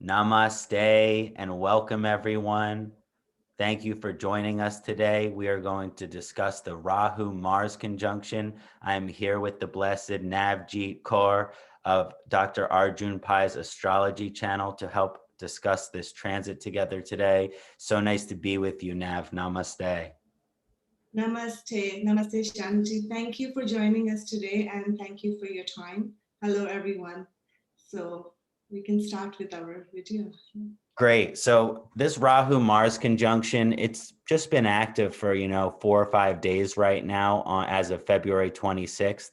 Namaste and welcome everyone. Thank you for joining us today. We are going to discuss the Rahu-Mars conjunction. I'm here with the blessed Navjeet Kaur of Dr. Arjun Pai's Astrology channel to help discuss this transit together today. So nice to be with you, Nav. Namaste. Namaste. Namaste, Kṣaṇāti. Thank you for joining us today and thank you for your time. Hello, everyone. So we can start with our video. Great. So this Rahu-Mars conjunction, it's just been active for, 4 or 5 days right now as of February 26th.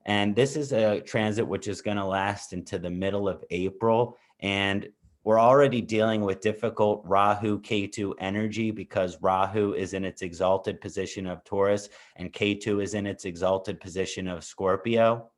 And this is a transit which is going to last into the middle of April. And we're already dealing with difficult Rahu Ketu energy because Rahu is in its exalted position of Taurus and Ketu is in its exalted position of Scorpio.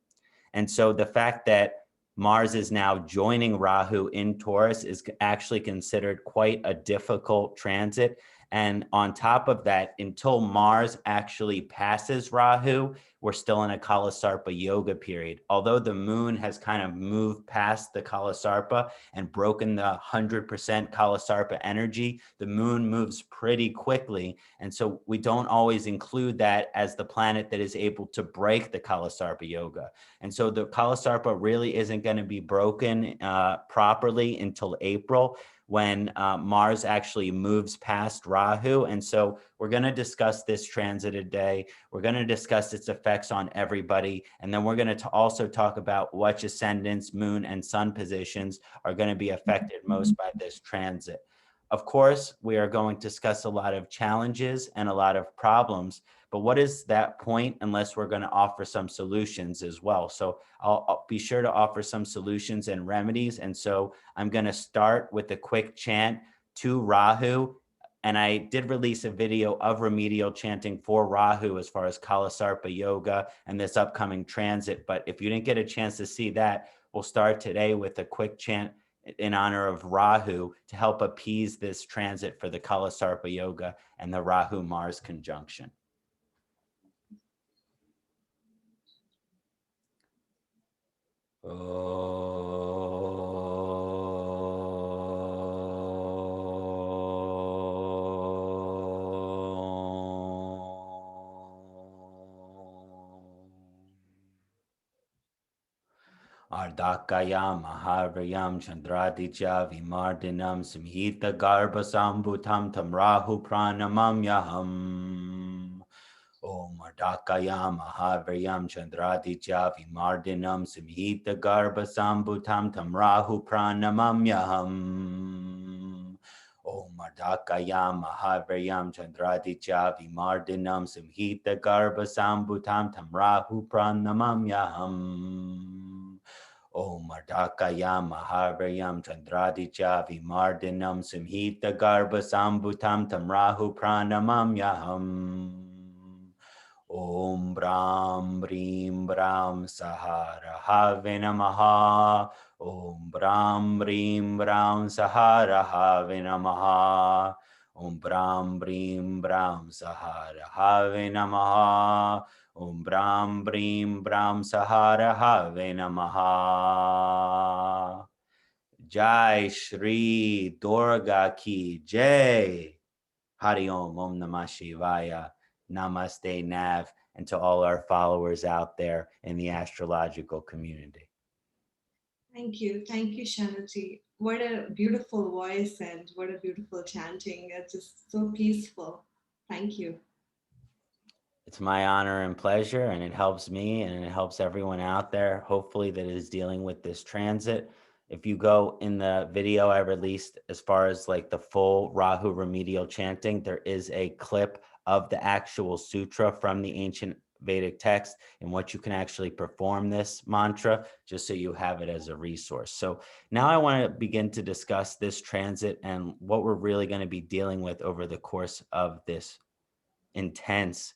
And so the fact that Mars is now joining Rahu in Taurus is actually considered quite a difficult transit. And on top of that, until Mars actually passes Rahu, we're still in a Kalasarpa yoga period. Although the moon has kind of moved past the Kalasarpa and broken the 100% Kalasarpa energy, the moon moves pretty quickly. And so we don't always include that as the planet that is able to break the Kalasarpa yoga. And so the Kalasarpa really isn't going to be broken properly until April, when Mars actually moves past Rahu. And so we're going to discuss this transit today. We're going to discuss its effects on everybody. And then we're going to also talk about which ascendants, moon, and sun positions are going to be affected most by this transit. Of course, we are going to discuss a lot of challenges and a lot of problems, but what is that point unless we're going to offer some solutions as well? So I'll be sure to offer some solutions and remedies. And so I'm going to start with a quick chant to Rahu. And I did release a video of remedial chanting for Rahu as far as Kalasarpa yoga and this upcoming transit. But if you didn't get a chance to see that, we'll start today with a quick chant in honor of Rahu to help appease this transit for the Kalasarpa yoga and the Rahu-Mars conjunction. Ardakaya Mahavrayam Chandraditya Vimardinam Samhita Garbha Sambutam Tam Rahu Pranamam Yaham. Om Ardakaya Mahavrayam Chandraditya Vimardinam Samhita Garbha Sambutam Tam Rahu Pranamam Yaham. Om Ardakaya Mahavrayam Chandraditya Vimardinam Samhita Garbha Sambutam Tam Rahu Pranamam Yaham. Om Ardakaya Mahavrayam Chandraditya Vimardinam Simhita Garbha Sambutam Tam Rahu Pranamam Yaham. Om Brahm Brim Brahm Sahara Namaha. Om Brahm Brim Brahm Sahara Namaha. Om Brahm Brim Brahm Sahara Namaha. Om Brahm Brim Brahm Sahara Have Namaha. Jai Shri Durga Ki Jai. Hari Om Namah Shivaya. Namaste Nav, and to all our followers out there in the astrological community. Thank you. Thank you, Kṣaṇāti. What a beautiful voice and what a beautiful chanting. It's just so peaceful. Thank you. It's my honor and pleasure, and it helps me and it helps everyone out there, hopefully, that is dealing with this transit. If you go in the video I released, as far as like the full Rahu remedial chanting, there is a clip of the actual sutra from the ancient Vedic text in what you can actually perform this mantra, just so you have it as a resource. So now I want to begin to discuss this transit and what we're really going to be dealing with over the course of this intense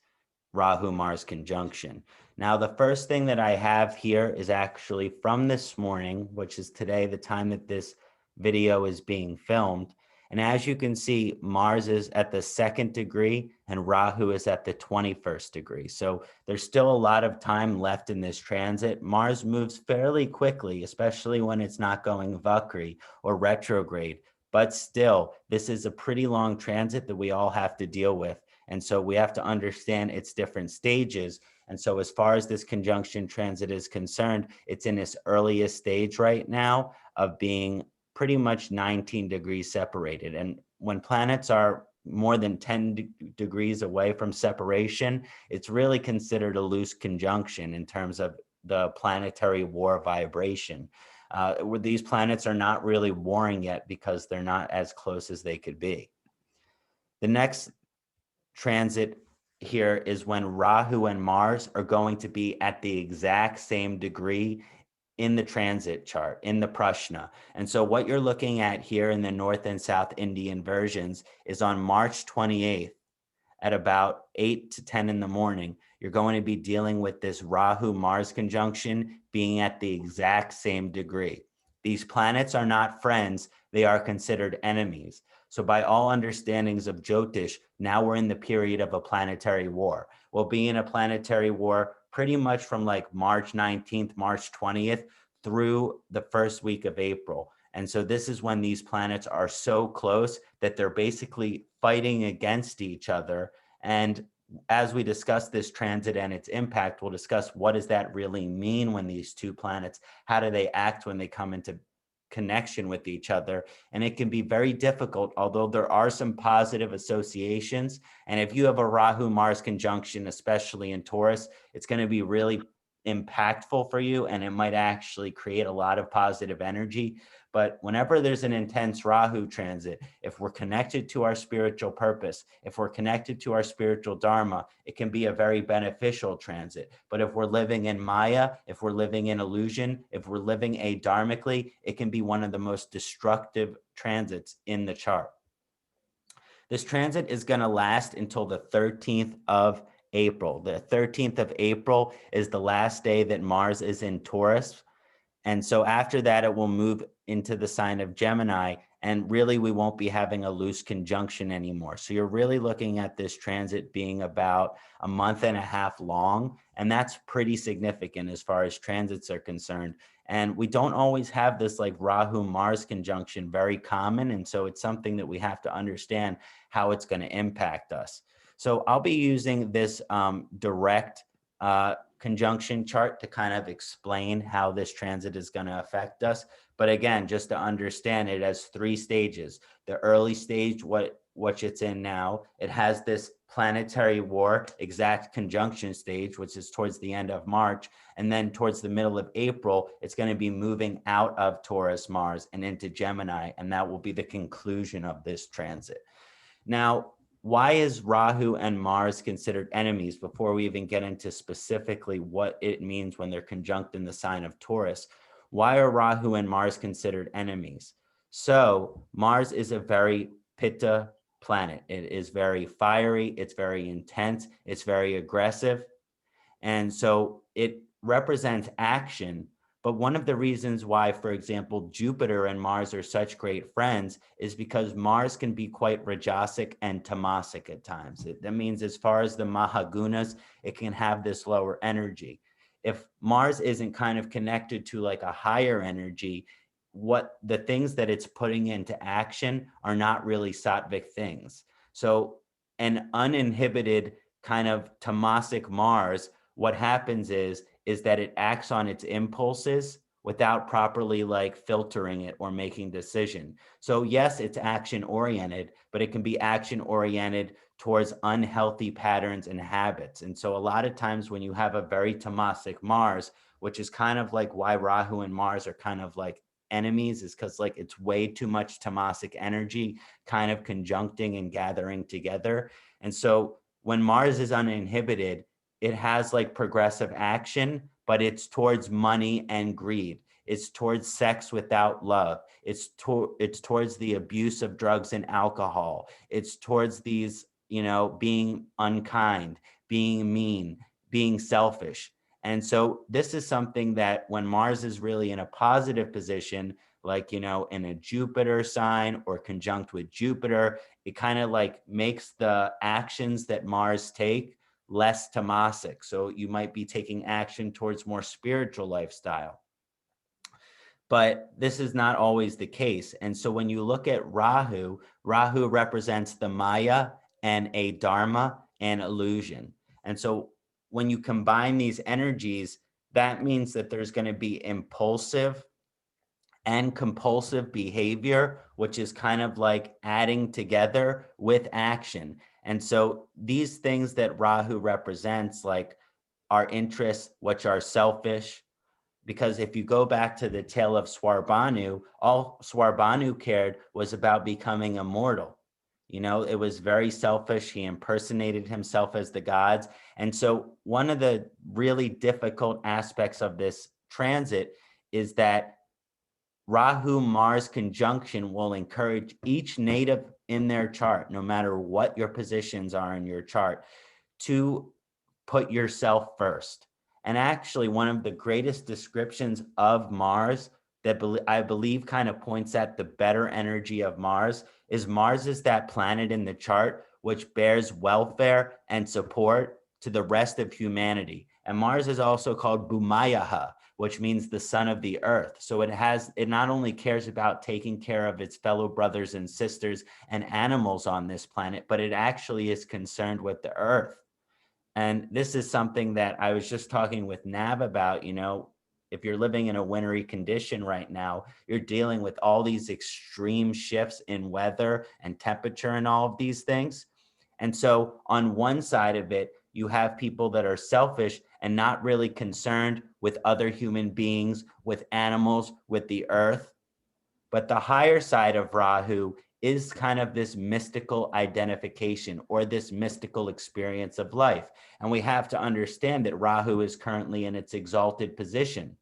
Rahu-Mars conjunction. Now, the first thing that I have here is actually from this morning, which is today, the time that this video is being filmed. And as you can see, Mars is at the 2nd degree and Rahu is at the 21st degree. So there's still a lot of time left in this transit. Mars moves fairly quickly, especially when it's not going Vakri or retrograde. But still, this is a pretty long transit that we all have to deal with. And so we have to understand its different stages. And so as far as this conjunction transit is concerned, it's in its earliest stage right now of being pretty much 19 degrees separated. And when planets are more than 10 degrees away from separation, it's really considered a loose conjunction in terms of the planetary war vibration. Where these planets are not really warring yet because they're not as close as they could be. The next transit here is when Rahu and Mars are going to be at the exact same degree in the transit chart, in the Prashna. And so what you're looking at here in the North and South Indian versions is on March 28th at about 8 to 10 in the morning, you're going to be dealing with this Rahu-Mars conjunction being at the exact same degree. These planets are not friends, they are considered enemies. So by all understandings of Jyotish, now we're in the period of a planetary war. We'll be in a planetary war pretty much from like March 19th, March 20th through the first week of April. And so this is when these planets are so close that they're basically fighting against each other. And as we discuss this transit and its impact, we'll discuss what does that really mean when these two planets, how do they act when they come into connection with each other. And it can be very difficult, although there are some positive associations. And if you have a Rahu-Mars conjunction, especially in Taurus, it's going to be really impactful for you, and it might actually create a lot of positive energy. But whenever there's an intense Rahu transit, if we're connected to our spiritual purpose, if we're connected to our spiritual dharma, it can be a very beneficial transit. But if we're living in Maya, if we're living in illusion, if we're living adharmically, it can be one of the most destructive transits in the chart. This transit is going to last until the 13th of April. The 13th of April is the last day that Mars is in Taurus. And so after that, it will move into the sign of Gemini, and really we won't be having a loose conjunction anymore. So you're really looking at this transit being about a month and a half long, and that's pretty significant as far as transits are concerned. And we don't always have this like Rahu-Mars conjunction very common, and so it's something that we have to understand how it's going to impact us. So I'll be using this direct conjunction chart to kind of explain how this transit is going to affect us. But again, just to understand, it has 3 stages. The early stage, which it's in now, it has this planetary war exact conjunction stage, which is towards the end of March. And then towards the middle of April, it's going to be moving out of Taurus Mars and into Gemini. And that will be the conclusion of this transit. Now, why is Rahu and Mars considered enemies before we even get into specifically what it means when they're conjunct in the sign of Taurus? Why are Rahu and Mars considered enemies? So Mars is a very Pitta planet. It is very fiery. It's very intense. It's very aggressive. And so it represents action. But one of the reasons why, for example, Jupiter and Mars are such great friends is because Mars can be quite rajasic and tamasic at times. That means as far as the Mahagunas, it can have this lower energy. If Mars isn't kind of connected to like a higher energy, what the things that it's putting into action are not really sattvic things. So an uninhibited kind of tamasic Mars, what happens is that it acts on its impulses without properly like filtering it or making decision. So yes, it's action oriented, but it can be action oriented towards unhealthy patterns and habits. And so a lot of times when you have a very tamasic Mars, which is kind of like why Rahu and Mars are kind of like enemies, is because like it's way too much tamasic energy kind of conjuncting and gathering together. And so when Mars is uninhibited, it has like progressive action, but it's towards money and greed. It's towards sex without love. It's towards the abuse of drugs and alcohol. It's towards these, being unkind, being mean, being selfish. And so this is something that when Mars is really in a positive position, like, you know, in a Jupiter sign or conjunct with Jupiter, it kind of like makes the actions that Mars take less tamasic. So you might be taking action towards more spiritual lifestyle. But this is not always the case. And so when you look at Rahu, Rahu represents the Maya and a Dharma and illusion. And so when you combine these energies, that means that there's going to be impulsive and compulsive behavior, which is kind of like adding together with action. And so these things that Rahu represents, like our interests, which are selfish, because if you go back to the tale of Swarbanu, all Swarbanu cared was about becoming immortal. You know, it was very selfish. He impersonated himself as the gods. And so one of the really difficult aspects of this transit is that Rahu Mars conjunction will encourage each native in their chart, no matter what your positions are in your chart, to put yourself first. And actually, one of the greatest descriptions of Mars that I believe kind of points at the better energy of Mars is that planet in the chart which bears welfare and support to the rest of humanity. And Mars is also called Bhumayaha, which means the son of the earth. So it not only cares about taking care of its fellow brothers and sisters and animals on this planet, but it actually is concerned with the earth. And this is something that I was just talking with Nav about. You know, if you're living in a wintry condition right now, you're dealing with all these extreme shifts in weather and temperature and all of these things. And so on one side of it, you have people that are selfish and not really concerned with other human beings, with animals, with the earth. But the higher side of Rahu is kind of this mystical identification or this mystical experience of life. And we have to understand that Rahu is currently in its exalted position.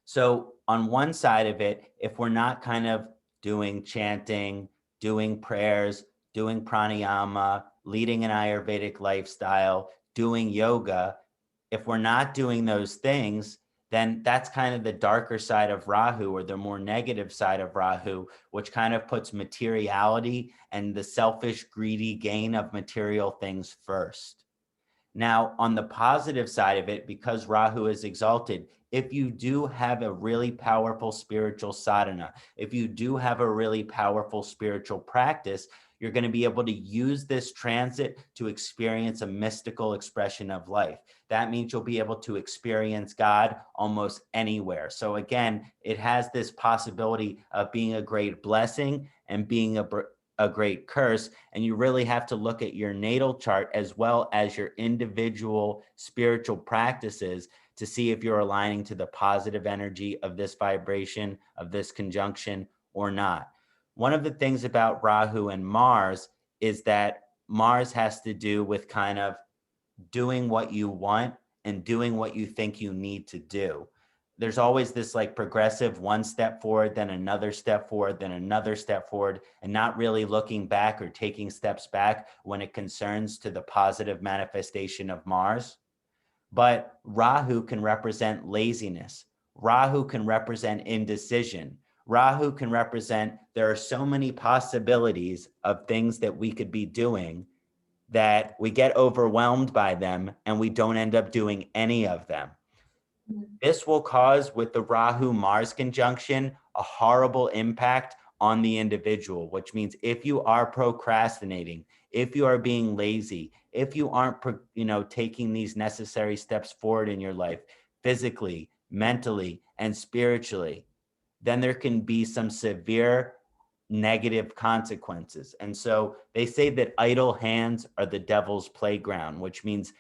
So on one side of it, if we're not kind of doing chanting, doing prayers, doing pranayama, leading an Ayurvedic lifestyle, doing yoga, if we're not doing those things, then that's kind of the darker side of Rahu, or the more negative side of Rahu, which kind of puts materiality and the selfish, greedy gain of material things first. Now, on the positive side of it, because Rahu is exalted, if you do have a really powerful spiritual sadhana, if you do have a really powerful spiritual practice, you're going to be able to use this transit to experience a mystical expression of life. That means you'll be able to experience God almost anywhere. So again, it has this possibility of being a great blessing and being a great curse. And you really have to look at your natal chart as well as your individual spiritual practices to see if you're aligning to the positive energy of this vibration, of this conjunction, or not. One of the things about Rahu and Mars is that Mars has to do with kind of doing what you want and doing what you think you need to do. There's always this like progressive one step forward, then another step forward, then another step forward, and not really looking back or taking steps back when it concerns to the positive manifestation of Mars. But Rahu can represent laziness. Rahu can represent indecision. Rahu can represent there are so many possibilities of things that we could be doing that we get overwhelmed by them and we don't end up doing any of them. This will cause, with the Rahu-Mars conjunction, a horrible impact on the individual, which means if you are procrastinating, if you are being lazy, if you aren't, taking these necessary steps forward in your life, physically, mentally, and spiritually, then there can be some severe negative consequences. And so they say that idle hands are the devil's playground, which means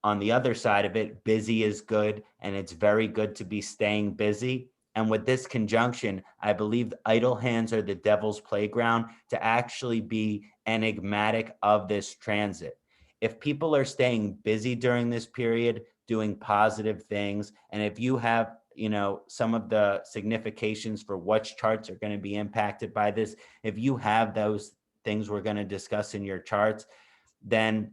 on the other side of it, busy is good, and it's very good to be staying busy. And with this conjunction, I believe idle hands are the devil's playground to actually be enigmatic of this transit. If people are staying busy during this period, doing positive things, and if you have some of the significations for which charts are going to be impacted by this, if you have those things we're going to discuss in your charts, then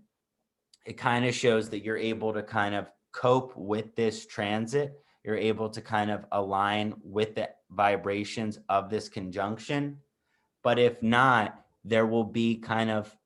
it kind of shows that you're able to kind of cope with this transit. You're able to kind of align with vibrations of this conjunction. But if not, there will be kind of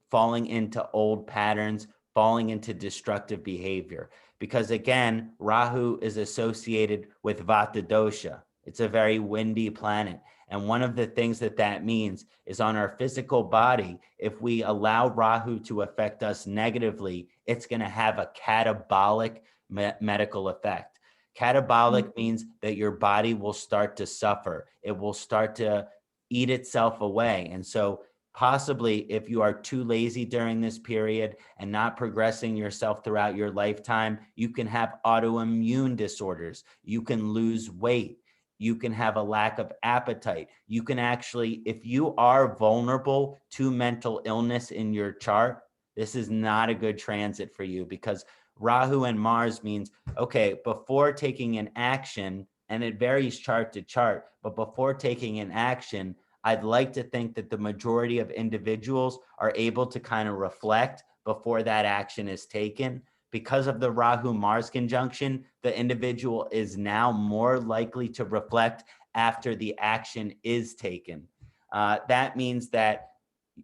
falling into old patterns, falling into destructive behavior. Because again, Rahu is associated with Vata dosha. It's a very windy planet. And one of the things that that means is on our physical body, if we allow Rahu to affect us negatively, it's going to have a catabolic medical effect. Catabolic means that your body will start to suffer. It will start to eat itself away. And so possibly if you are too lazy during this period and not progressing yourself throughout your lifetime, you can have autoimmune disorders. You can lose weight. You can have a lack of appetite. You can actually, if you are vulnerable to mental illness in your chart, this is not a good transit for you, because Rahu and Mars means, okay, before taking an action, and it varies chart to chart, but before taking an action, I'd like to think that the majority of individuals are able to kind of reflect before that action is taken. Because of the Rahu-Mars conjunction, the individual is now more likely to reflect after the action is taken. That means that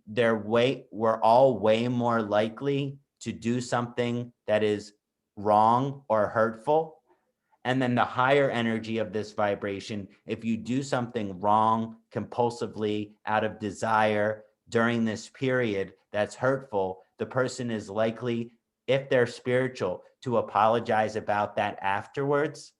we're all way more likely to do something that is wrong or hurtful. And then the higher energy of this vibration, if you do something wrong compulsively out of desire during this period that's hurtful, the person is likely, if they're spiritual, to apologize about that afterwards.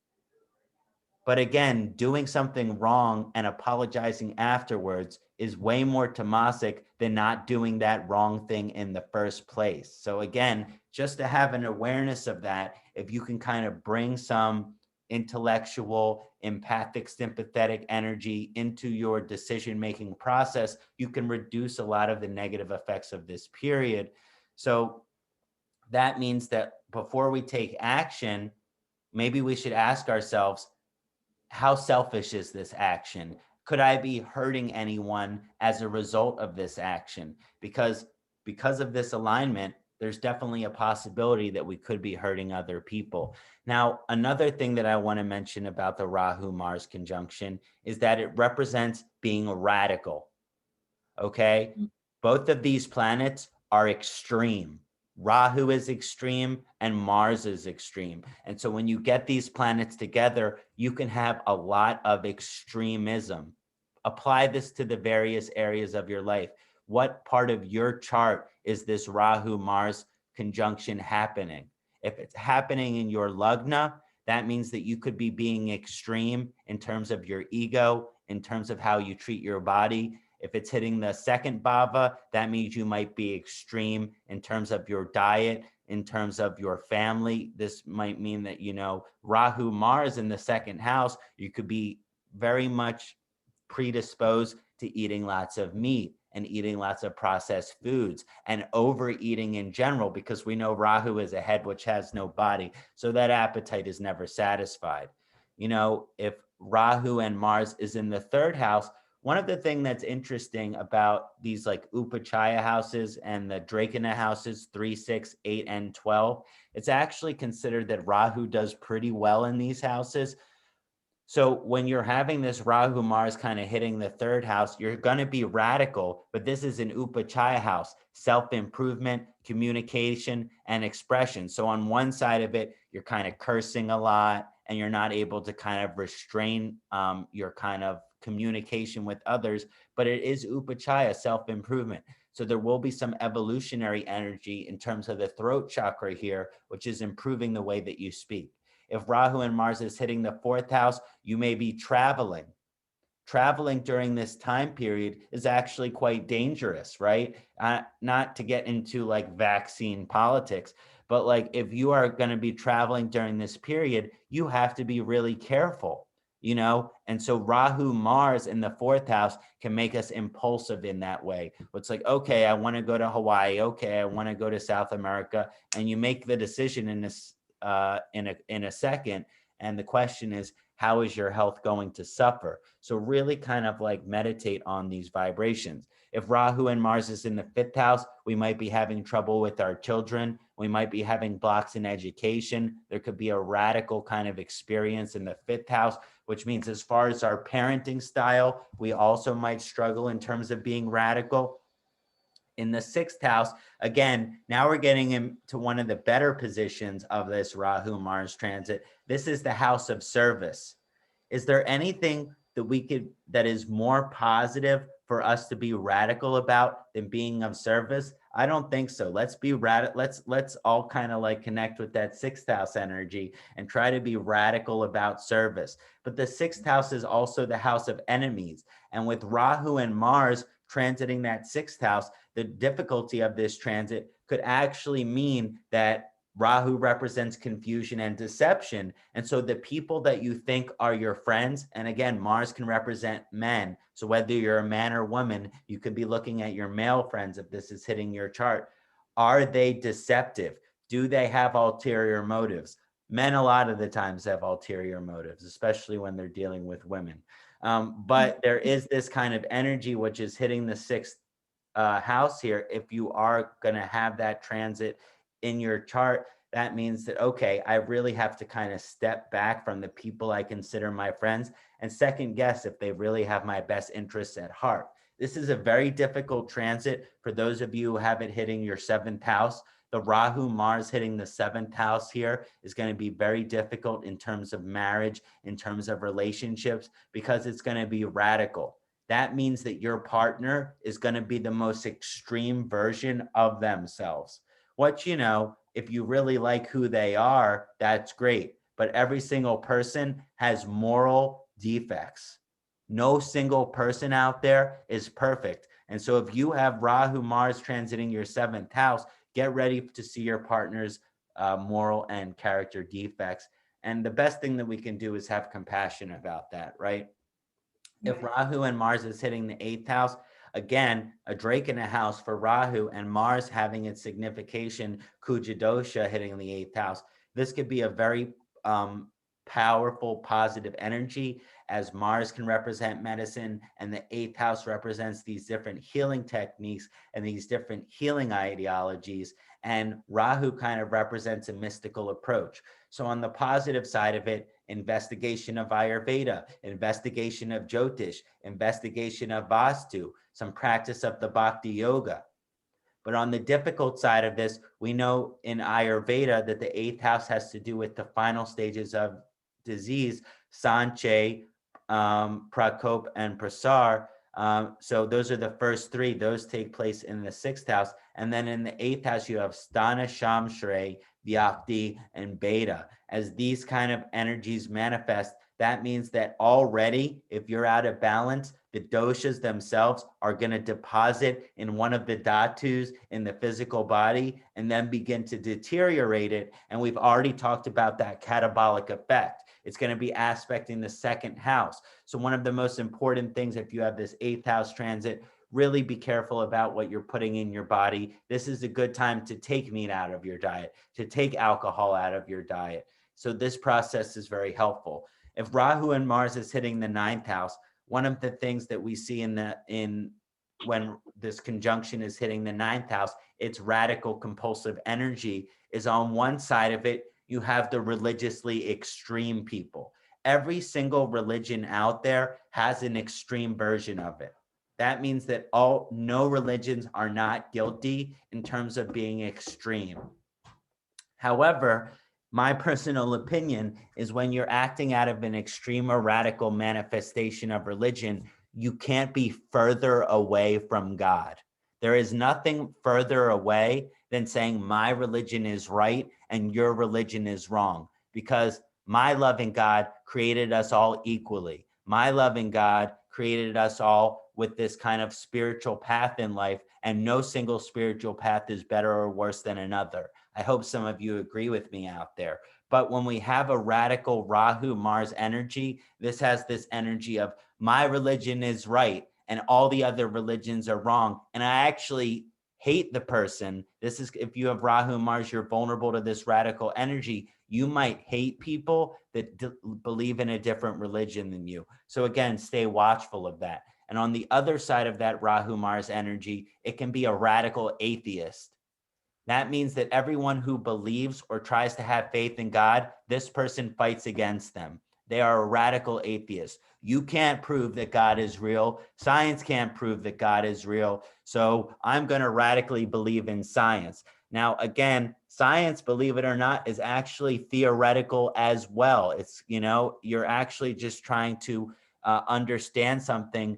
But again, doing something wrong and apologizing afterwards is way more tamasic than not doing that wrong thing in the first place. So again, just to have an awareness of that, if you can kind of bring some intellectual, empathic, sympathetic energy into your decision-making process, you can reduce a lot of the negative effects of this period. So that means that before we take action, maybe we should ask ourselves, how selfish is this action? Could I be hurting anyone as a result of this action? Because of this alignment, there's definitely a possibility that we could be hurting other people. Now, another thing that I want to mention about the Rahu-Mars conjunction is that it represents being radical. Okay? Both of these planets are extreme. Rahu is extreme and Mars is extreme. And so when you get these planets together, you can have a lot of extremism. Apply this to the various areas of your life. What part of your chart is this Rahu-Mars conjunction happening? If it's happening in your Lagna, that means that you could be being extreme in terms of your ego, in terms of how you treat your body. If it's hitting the second bhava, that means you might be extreme in terms of your diet, in terms of your family. This might mean that, you know, Rahu Mars in the second house, you could be very much predisposed to eating lots of meat and eating lots of processed foods and overeating in general, because we know Rahu is a head which has no body. So that appetite is never satisfied. You know, if Rahu and Mars is in the third house, one of the things that's interesting about these like Upachaya houses and the Drakana houses, 3, 6, 8, and 12, it's actually considered that Rahu does pretty well in these houses. So when you're having this Rahu Mars kind of hitting the third house, you're going to be radical, but this is an Upachaya house, self-improvement, communication, and expression. So on one side of it, you're kind of cursing a lot and you're not able to kind of restrain your kind of communication with others, but it is Upachaya, self-improvement. So there will be some evolutionary energy in terms of the throat chakra here, which is improving the way that you speak. If Rahu and Mars is hitting the fourth house, you may be traveling. Traveling during this time period is actually quite dangerous, right? Not to get into like vaccine politics, but like if you are going to be traveling during this period, you have to be really careful, you know? And so Rahu Mars in the fourth house can make us impulsive in that way. It's like, okay, I want to go to Hawaii. Okay, I want to go to South America. And you make the decision in this in a second. And the question is, how is your health going to suffer? So really kind of like meditate on these vibrations. If Rahu and Mars is in the fifth house, we might be having trouble with our children. We might be having blocks in education. There could be a radical kind of experience in the fifth house which means as far as our parenting style, we also might struggle in terms of being radical. In the 6th house, again, now we're getting into one of the better positions of this Rahu Mars transit. This is the house of service. Is there anything that is more positive for us to be radical about than being of service? I don't think so. Let's be radical. Let's all kind of like connect with that 6th house energy and try to be radical about service. But the 6th house is also the house of enemies. And with Rahu and Mars transiting that 6th house, the difficulty of this transit could actually mean that Rahu represents confusion and deception. And so the people that you think are your friends, and again, Mars can represent men. So whether you're a man or woman, you could be looking at your male friends if this is hitting your chart. Are they deceptive? Do they have ulterior motives? Men a lot of the times have ulterior motives, especially when they're dealing with women. But there is this kind of energy which is hitting the 6th house here. If you are going to have that transit in your chart, that means that, okay, I really have to kind of step back from the people I consider my friends and second guess if they really have my best interests at heart. This is a very difficult transit for those of you who have it hitting your 7th house. The Rahu Mars hitting the 7th house here is going to be very difficult in terms of marriage, in terms of relationships, because it's going to be radical. That means that your partner is going to be the most extreme version of themselves. If you really like who they are, that's great. But every single person has moral defects. No single person out there is perfect. And so if you have Rahu Mars transiting your 7th house, get ready to see your partner's moral and character defects. And the best thing that we can do is have compassion about that, right? If Rahu and Mars is hitting the 8th house, again, a Drake in a house for Rahu and Mars having its signification, Kuja dosha hitting the 8th house. This could be a very powerful, positive energy, as Mars can represent medicine and the 8th house represents these different healing techniques and these different healing ideologies. And Rahu kind of represents a mystical approach. So on the positive side of it, investigation of Ayurveda, investigation of Jyotish, investigation of Vastu, some practice of the Bhakti Yoga. But on the difficult side of this, we know in Ayurveda that the 8th house has to do with the final stages of disease, Sanchay, Prakop, and Prasar. So those are the first 3. Those take place in the 6th house. And then in the 8th house, you have Sthana, Shamshray, Vyakti, and Beta. As these kind of energies manifest, that means that already, if you're out of balance, the doshas themselves are going to deposit in one of the dhatus in the physical body and then begin to deteriorate it. And we've already talked about that catabolic effect. It's going to be aspecting the 2nd house. So one of the most important things, if you have this 8th house transit, really be careful about what you're putting in your body. This is a good time to take meat out of your diet, to take alcohol out of your diet. So this process is very helpful. If Rahu and Mars is hitting the 9th house, one of the things that we see when this conjunction is hitting the 9th house, its radical compulsive energy is on one side of it, you have the religiously extreme people. Every single religion out there has an extreme version of it. That means that no religions are not guilty in terms of being extreme. However, my personal opinion is when you're acting out of an extreme or radical manifestation of religion, you can't be further away from God. There is nothing further away than saying my religion is right and your religion is wrong, because my loving God created us all equally. My loving God created us all with this kind of spiritual path in life, and no single spiritual path is better or worse than another. I hope some of you agree with me out there. But when we have a radical Rahu Mars energy, this has this energy of my religion is right and all the other religions are wrong. And I actually hate the person. This is, if you have Rahu Mars, you're vulnerable to this radical energy. You might hate people that believe in a different religion than you. So again, stay watchful of that. And on the other side of that Rahu Mars energy, it can be a radical atheist. That means that everyone who believes or tries to have faith in God, this person fights against them. They are a radical atheist. You can't prove that God is real. Science can't prove that God is real. So I'm going to radically believe in science. Now, again, science, believe it or not, is actually theoretical as well. It's, you're actually just trying to understand something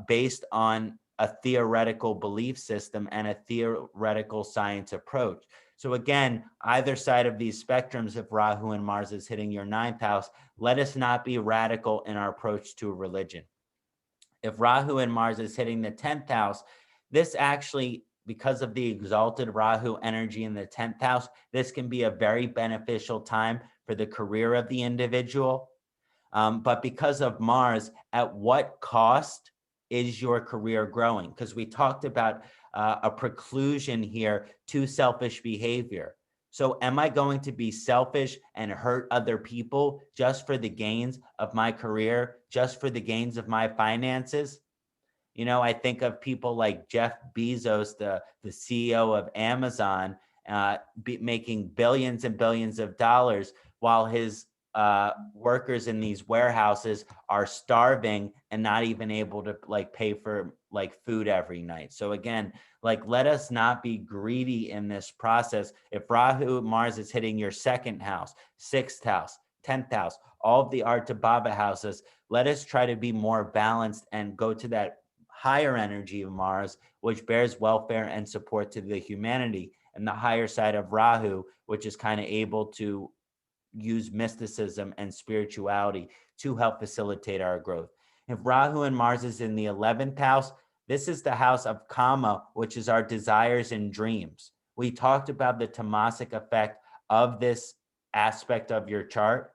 based on a theoretical belief system and a theoretical science approach. So again, either side of these spectrums, if Rahu and Mars is hitting your 9th house, let us not be radical in our approach to religion. If Rahu and Mars is hitting the 10th house, this actually, because of the exalted Rahu energy in the 10th house, this can be a very beneficial time for the career of the individual. But because of Mars, at what cost is your career growing? Because we talked about a preclusion here to selfish behavior. So am I going to be selfish and hurt other people just for the gains of my career, just for the gains of my finances? I think of people like Jeff Bezos, the CEO of Amazon, making billions and billions of dollars while his workers in these warehouses are starving and not even able to pay for food every night. So again, let us not be greedy in this process. If Rahu Mars is hitting your 2nd house, 6th house, 10th house, all of the Artabhava houses, let us try to be more balanced and go to that higher energy of Mars, which bears welfare and support to the humanity, and the higher side of Rahu, which is kind of able to use mysticism and spirituality to help facilitate our growth. If Rahu and Mars is in the 11th house, this is the house of Kama, which is our desires and dreams. We talked about the tamasic effect of this aspect of your chart,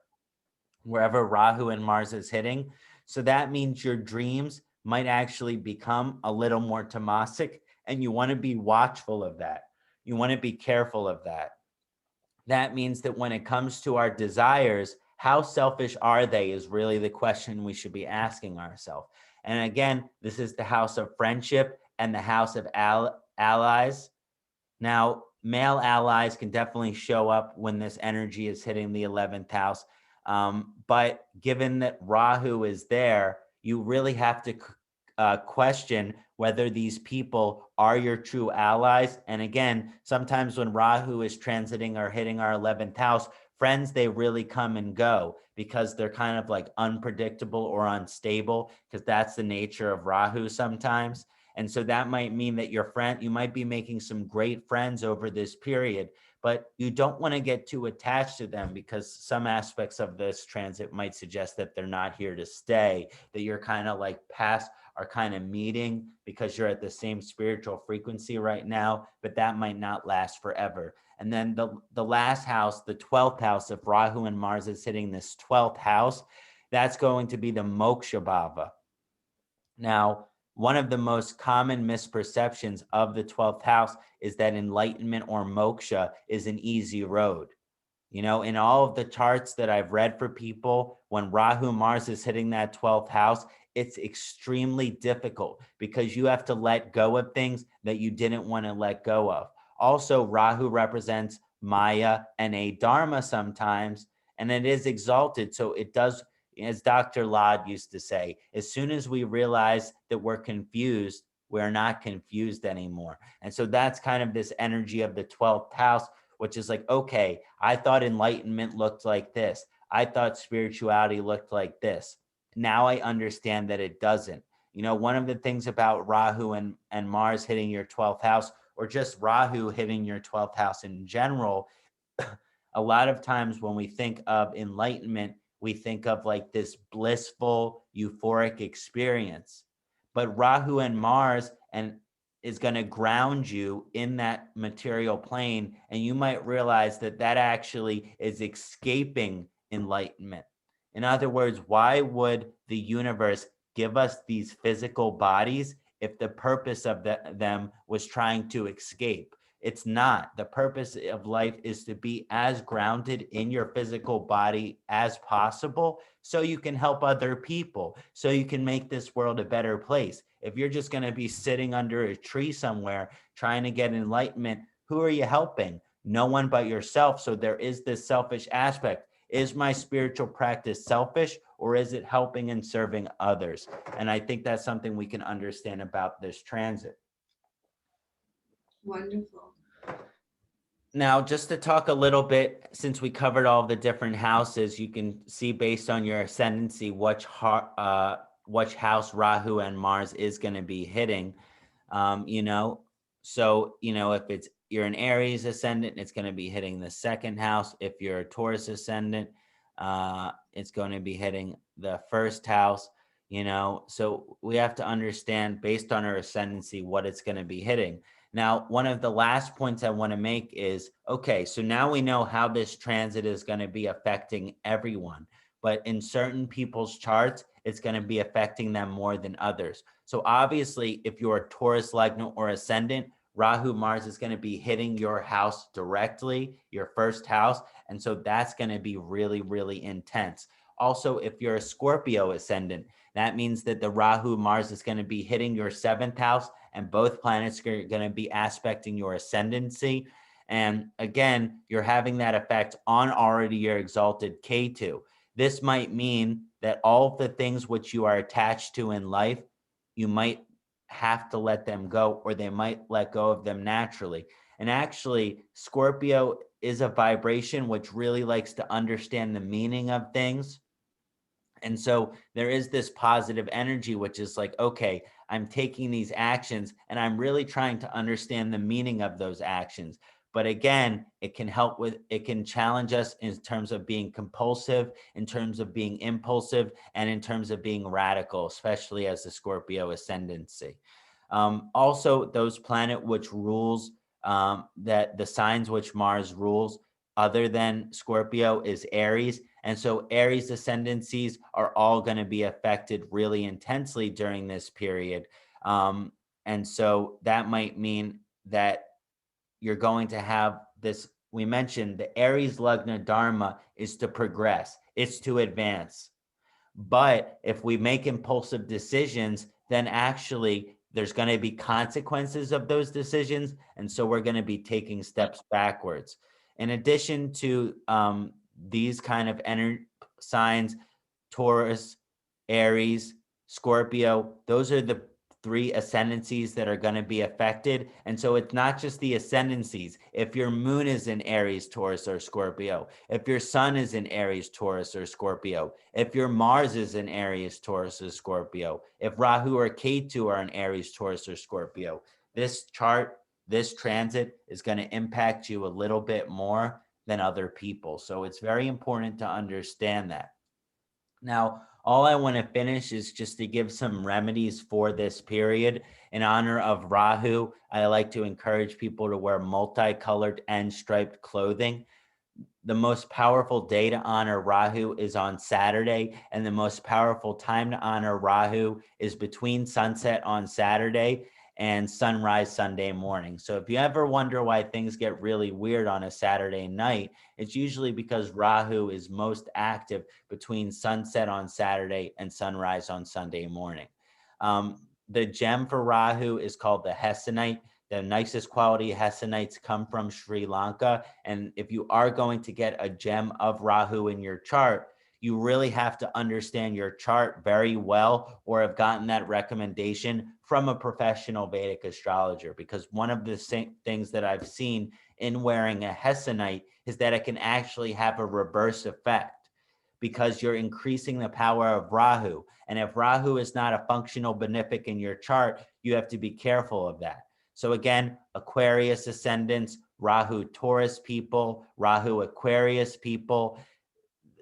wherever Rahu and Mars is hitting. So that means your dreams might actually become a little more tamasic, and you want to be watchful of that. You want to be careful of that. That means that when it comes to our desires, how selfish are they is really the question we should be asking ourselves. And again, this is the house of friendship and the house of allies. Now, male allies can definitely show up when this energy is hitting the 11th house. But given that Rahu is there, you really have to question whether these people are your true allies. And again, sometimes when Rahu is transiting or hitting our 11th house, friends, they really come and go because they're kind of unpredictable or unstable, because that's the nature of Rahu sometimes. And so that might mean that you might be making some great friends over this period, but you don't want to get too attached to them, because some aspects of this transit might suggest that they're not here to stay, that you're kind of past are kind of meeting because you're at the same spiritual frequency right now, but that might not last forever. And then the last house, the 12th house, if Rahu and Mars is hitting this 12th house, that's going to be the Moksha Bhava. Now, one of the most common misperceptions of the 12th house is that enlightenment or moksha is an easy road. In all of the charts that I've read for people, when Rahu Mars is hitting that 12th house, it's extremely difficult because you have to let go of things that you didn't want to let go of. Also, Rahu represents Maya and a Dharma sometimes, and it is exalted. So it does, as Dr. Lad used to say, as soon as we realize that we're confused, we're not confused anymore. And so that's kind of this energy of the 12th house, which is okay, I thought enlightenment looked like this. I thought spirituality looked like this. Now I understand that it doesn't. One of the things about Rahu and Mars hitting your 12th house, or just Rahu hitting your 12th house in general, a lot of times when we think of enlightenment, we think of this blissful, euphoric experience. But Rahu and Mars is going to ground you in that material plane, and you might realize that actually is escaping enlightenment. In other words, why would the universe give us these physical bodies if the purpose of them was trying to escape? It's not. The purpose of life is to be as grounded in your physical body as possible, so you can help other people, so you can make this world a better place. If you're just going to be sitting under a tree somewhere trying to get enlightenment, who are you helping? No one but yourself. So there is this selfish aspect. Is my spiritual practice selfish, or is it helping and serving others? And I think that's something we can understand about this transit. Wonderful. Now, just to talk a little bit, since we covered all the different houses, you can see based on your ascendancy which house Rahu and Mars is going to be hitting. So if you're an Aries ascendant, it's going to be hitting the second house. If you're a Taurus ascendant, it's going to be hitting the first house. So we have to understand based on our ascendancy what it's going to be hitting. Now, one of the last points I want to make is, okay, so now we know how this transit is going to be affecting everyone, but in certain people's charts, it's going to be affecting them more than others. So obviously, if you're a Taurus Lagna or ascendant, Rahu Mars is going to be hitting your house directly, your first house. And so that's going to be really, really intense. Also, if you're a Scorpio ascendant, that means that the Rahu Mars is going to be hitting your seventh house, and both planets are going to be aspecting your ascendancy. And again, you're having that effect on already your exalted K2. This might mean that all of the things which you are attached to in life, you might have to let them go, or they might let go of them naturally. And actually, Scorpio is a vibration which really likes to understand the meaning of things. And so there is this positive energy, which is like, okay, I'm taking these actions and I'm really trying to understand the meaning of those actions. But again, it can challenge us in terms of being compulsive, in terms of being impulsive, and in terms of being radical, especially as the Scorpio ascendancy. Also, those planet which rules, that the signs which Mars rules, other than Scorpio, is Aries. And so Aries ascendancies are all going to be affected really intensely during this period. And so that might mean that you're going to have this. We mentioned the Aries Lagna Dharma is to progress, it's to advance. But if we make impulsive decisions, then actually there's going to be consequences of those decisions. And so we're going to be taking steps backwards. In addition to these kind of signs, Taurus, Aries, Scorpio, those are the three ascendancies that are going to be affected. And so it's not just the ascendancies. If your moon is in Aries, Taurus, or Scorpio, if your sun is in Aries, Taurus, or Scorpio, if your Mars is in Aries, Taurus, or Scorpio, if Rahu or Ketu are in Aries, Taurus, or Scorpio, this chart, this transit is going to impact you a little bit more than other people. So it's very important to understand that. Now, all I want to finish is just to give some remedies for this period. In honor of Rahu, I like to encourage people to wear multicolored and striped clothing. The most powerful day to honor Rahu is on Saturday, and the most powerful time to honor Rahu is between sunset on Saturday and sunrise Sunday morning. So if you ever wonder why things get really weird on a Saturday night, it's usually because Rahu is most active between sunset on Saturday and sunrise on Sunday morning. The gem for Rahu is called the Hessonite. The nicest quality Hessonites come from Sri Lanka. And if you are going to get a gem of Rahu in your chart, you really have to understand your chart very well, or have gotten that recommendation from a professional Vedic astrologer. Because one of the things that I've seen in wearing a Hessonite is that it can actually have a reverse effect, because you're increasing the power of Rahu. And if Rahu is not a functional benefic in your chart, you have to be careful of that. So again, Aquarius ascendants, Rahu Taurus people, Rahu Aquarius people,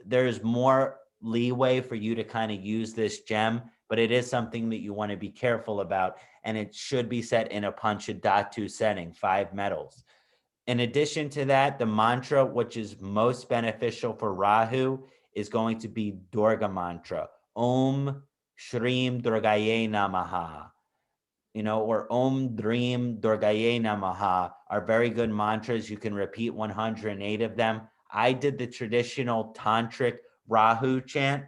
there's more leeway for you to kind of use this gem, but it is something that you want to be careful about. And it should be set in a Panchadhatu setting, 5 metals. In addition to that, the mantra which is most beneficial for Rahu is going to be Durga mantra. Om Shrim Durgaye Namaha. Or Om Dream Durgaye Namaha are very good mantras. You can repeat 108 of them. I did the traditional tantric Rahu chant.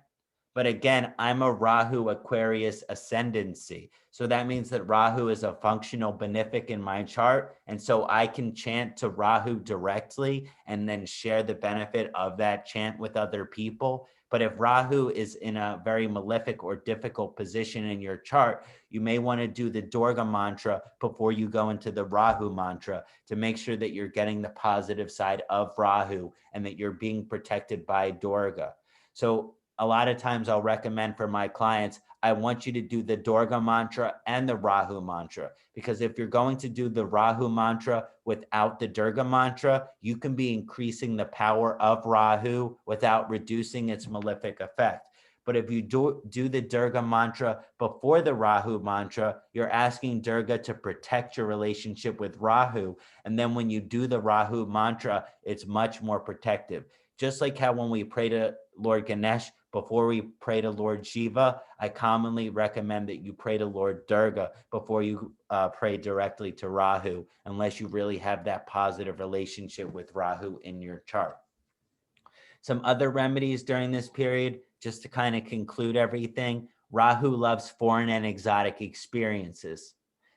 But again, I'm a Rahu Aquarius ascendancy. So that means that Rahu is a functional benefic in my chart. And so I can chant to Rahu directly and then share the benefit of that chant with other people. But if Rahu is in a very malefic or difficult position in your chart, you may want to do the Durga mantra before you go into the Rahu mantra to make sure that you're getting the positive side of Rahu and that you're being protected by Durga. So a lot of times I'll recommend for my clients, I want you to do the Durga mantra and the Rahu mantra, because if you're going to do the Rahu mantra without the Durga mantra, you can be increasing the power of Rahu without reducing its malefic effect. But if you do the Durga mantra before the Rahu mantra, you're asking Durga to protect your relationship with Rahu. And then when you do the Rahu mantra, it's much more protective. Just like how when we pray to Lord Ganesh, before we pray to Lord Shiva, I commonly recommend that you pray to Lord Durga before you pray directly to Rahu, unless you really have that positive relationship with Rahu in your chart. Some other remedies during this period, just to kind of conclude everything. Rahu loves foreign and exotic experiences.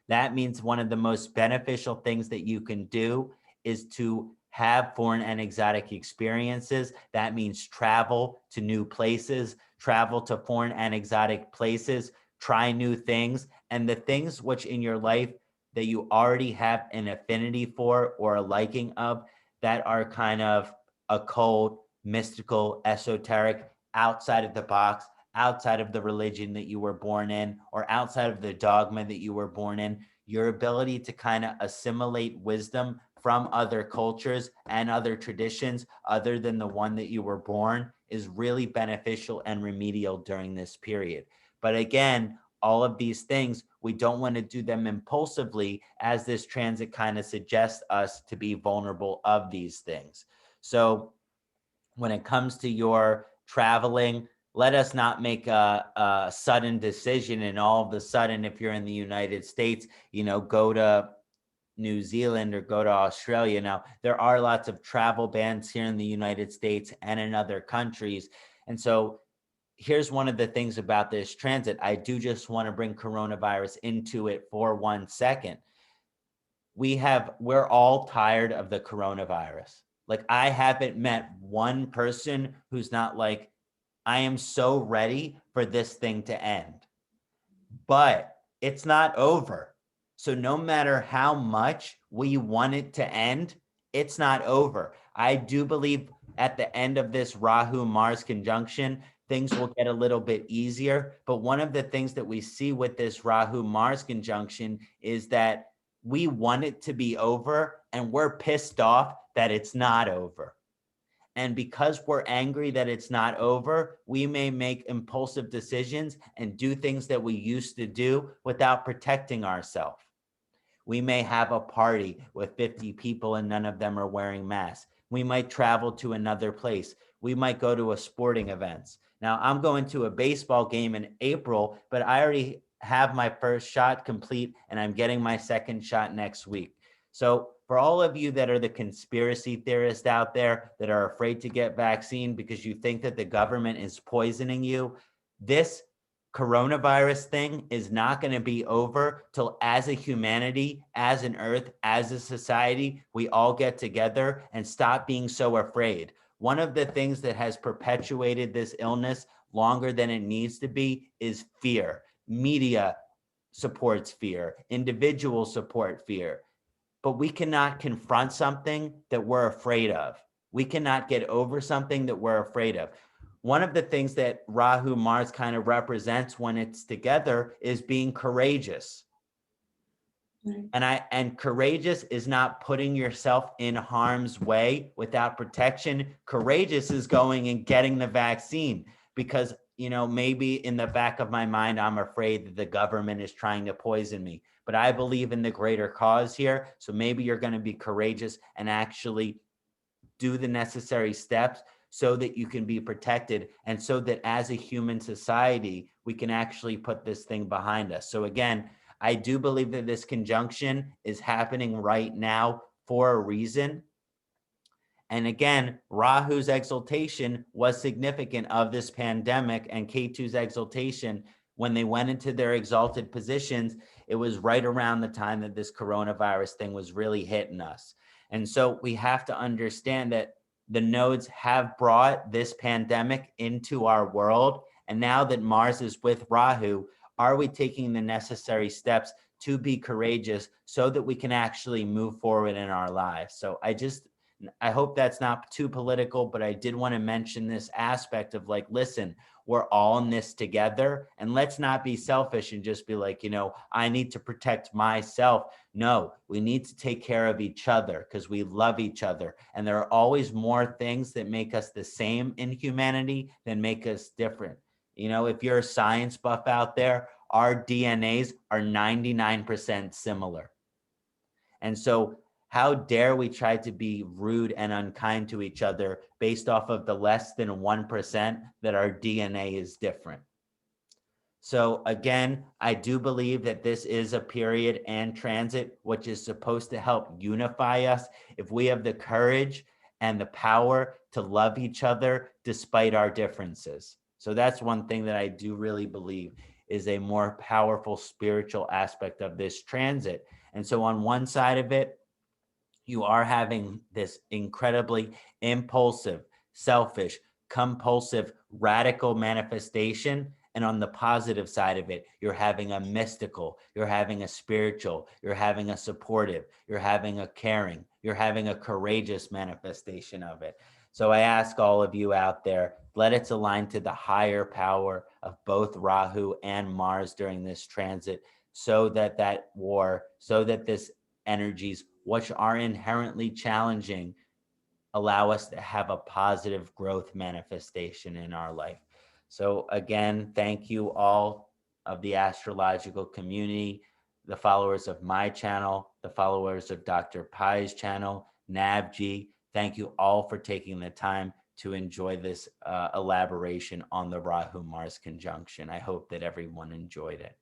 That means one of the most beneficial things that you can do is to have foreign and exotic experiences. That means travel to new places, travel to foreign and exotic places, try new things, and the things which in your life that you already have an affinity for or a liking of that are kind of occult, mystical, esoteric, outside of the box, outside of the religion that you were born in, or outside of the dogma that you were born in. Your ability to kind of assimilate wisdom from other cultures and other traditions other than the one that you were born is really beneficial and remedial during this period. But again, all of these things, we don't want to do them impulsively, as this transit kind of suggests us to be vulnerable of these things. So when it comes to your traveling, let us not make a sudden decision and all of a sudden, if you're in the United States, go to New Zealand or go to Australia. Now, there are lots of travel bans here in the United States and in other countries. And so here's one of the things about this transit. I do just want to bring coronavirus into it for 1 second. We're all tired of the coronavirus. Like, I haven't met one person who's not like, I am so ready for this thing to end. But it's not over. So no matter how much we want it to end, it's not over. I do believe at the end of this Rahu Mars conjunction, things will get a little bit easier. But one of the things that we see with this Rahu Mars conjunction is that we want it to be over and we're pissed off that it's not over. And because we're angry that it's not over, we may make impulsive decisions and do things that we used to do without protecting ourselves. We may have a party with 50 people and none of them are wearing masks. We might travel to another place. We might go to a sporting event. Now, I'm going to a baseball game in April, but I already have my first shot complete and I'm getting my second shot next week. So for all of you that are the conspiracy theorists out there that are afraid to get vaccine because you think that the government is poisoning you, this coronavirus thing is not going to be over till, as a humanity, as an earth, as a society, we all get together and stop being so afraid. One of the things that has perpetuated this illness longer than it needs to be is fear. Media supports fear. Individuals support fear. But we cannot confront something that we're afraid of. We cannot get over something that we're afraid of. One of the things that Rahu Mars kind of represents when it's together is being courageous. Right. And courageous is not putting yourself in harm's way without protection. Courageous is going and getting the vaccine because, maybe in the back of my mind, I'm afraid that the government is trying to poison me. But I believe in the greater cause here. So maybe you're going to be courageous and actually do the necessary steps so that you can be protected and so that as a human society, we can actually put this thing behind us. So again, I do believe that this conjunction is happening right now for a reason. And again, Rahu's exaltation was significant of this pandemic, and Ketu's exaltation, when they went into their exalted positions, it was right around the time that this coronavirus thing was really hitting us. And so we have to understand that the nodes have brought this pandemic into our world. And now that Mars is with Rahu, are we taking the necessary steps to be courageous so that we can actually move forward in our lives? So I hope that's not too political, but I did want to mention this aspect of like, listen, we're all in this together, and let's not be selfish and just be like, I need to protect myself. No, we need to take care of each other because we love each other. And there are always more things that make us the same in humanity than make us different. If you're a science buff out there, our DNAs are 99% similar. And so how dare we try to be rude and unkind to each other based off of the less than 1% that our DNA is different? So again, I do believe that this is a period and transit which is supposed to help unify us if we have the courage and the power to love each other despite our differences. So that's one thing that I do really believe is a more powerful spiritual aspect of this transit. And so on one side of it, you are having this incredibly impulsive, selfish, compulsive, radical manifestation. And on the positive side of it, you're having a mystical, you're having a spiritual, you're having a supportive, you're having a caring, you're having a courageous manifestation of it. So I ask all of you out there, let it align to the higher power of both Rahu and Mars during this transit, so that this energies, which are inherently challenging, allow us to have a positive growth manifestation in our life. So again, thank you all of the astrological community, the followers of my channel, the followers of Dr. Pai's channel, Navjeet. Thank you all for taking the time to enjoy this elaboration on the Rahu-Mars conjunction. I hope that everyone enjoyed it.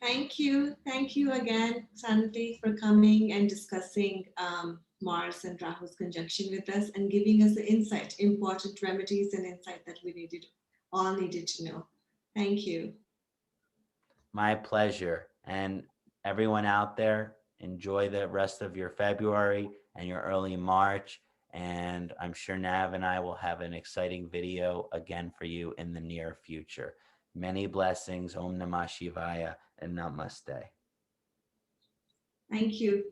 Thank you. Thank you again, Kṣaṇāti, for coming and discussing Mars and Rahu's conjunction with us and giving us the insight, important remedies and insight that we all needed to know. Thank you. My pleasure. And everyone out there, enjoy the rest of your February and your early March. And I'm sure Nav and I will have an exciting video again for you in the near future. Many blessings. Om Namah Shivaya and Namaste. Thank you.